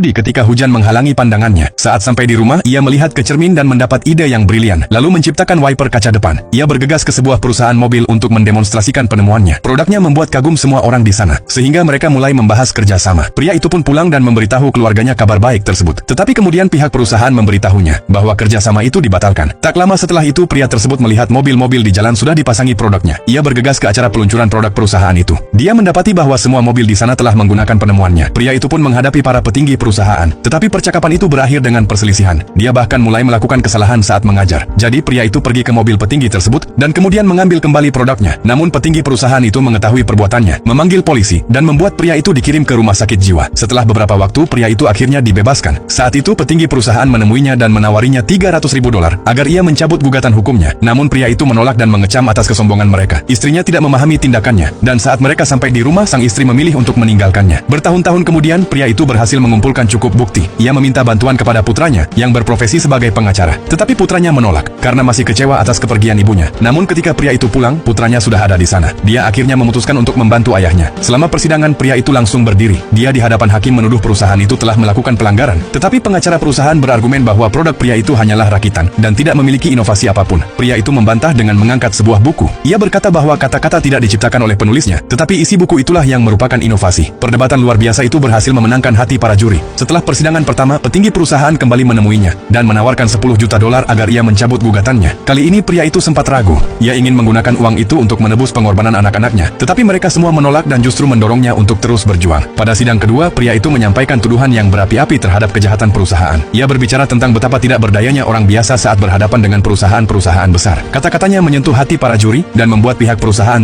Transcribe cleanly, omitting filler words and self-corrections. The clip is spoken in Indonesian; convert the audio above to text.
Ketika hujan menghalangi pandangannya. Saat sampai di rumah, ia melihat ke cermin dan mendapat ide yang brilian, lalu menciptakan wiper kaca depan. Ia bergegas ke sebuah perusahaan mobil untuk mendemonstrasikan penemuannya. Produknya membuat kagum semua orang di sana, sehingga mereka mulai membahas kerjasama. Pria itu pun pulang dan memberitahu keluarganya kabar baik tersebut. Tetapi kemudian pihak perusahaan memberitahunya bahwa kerjasama itu dibatalkan. Tak lama setelah itu, pria tersebut melihat mobil-mobil di jalan sudah dipasangi produknya. Ia bergegas ke acara peluncuran produk perusahaan itu. Dia mendapati bahwa semua mobil di sana telah menggunakan penemuannya. Pria itu pun menghadapi para petinggi perusahaan. Tetapi percakapan itu berakhir dengan perselisihan. Dia bahkan mulai melakukan kesalahan saat mengajar. Jadi pria itu pergi ke mobil petinggi tersebut dan kemudian mengambil kembali produknya. Namun petinggi perusahaan itu mengetahui perbuatannya, memanggil polisi dan membuat pria itu dikirim ke rumah sakit jiwa. Setelah beberapa waktu, pria itu akhirnya dibebaskan. Saat itu petinggi perusahaan menemuinya dan menawarinya $300.000 agar ia mencabut gugatan hukumnya. Namun pria itu menolak dan mengecam atas kesombongan mereka. Istrinya tidak memahami tindakannya dan saat mereka sampai di rumah, sang istri memilih untuk meninggalkannya. Bertahun-tahun kemudian, pria itu berhasil mengumpulkan cukup bukti. Ia meminta bantuan kepada putranya yang berprofesi sebagai pengacara. Tetapi putranya menolak karena masih kecewa atas kepergian ibunya. Namun ketika pria itu pulang, putranya sudah ada di sana. Dia akhirnya memutuskan untuk membantu ayahnya. Selama persidangan, pria itu langsung berdiri. Dia di hadapan hakim menuduh perusahaan itu telah melakukan pelanggaran. Tetapi pengacara perusahaan berargumen bahwa produk pria itu hanyalah rakitan dan tidak memiliki inovasi apapun. Pria itu membantah dengan mengangkat sebuah buku. Ia berkata bahwa kata-kata tidak diciptakan oleh penulisnya, tetapi isi buku itulah yang merupakan inovasi. Perdebatan luar biasa itu berhasil memenangkan hati para juri. Setelah persidangan pertama, petinggi perusahaan kembali menemuinya dan menawarkan $10 juta agar ia mencabut gugatannya. Kali ini pria itu sempat ragu. Ia ingin menggunakan uang itu untuk menebus pengorbanan anak-anaknya, tetapi mereka semua menolak dan justru mendorongnya untuk terus berjuang. Pada sidang kedua, pria itu menyampaikan tuduhan yang berapi-api terhadap kejahatan perusahaan. Ia berbicara tentang betapa tidak berdayanya orang biasa saat berhadapan dengan perusahaan-perusahaan besar. Kata-katanya menyentuh hati para juri dan membuat pihak perusahaan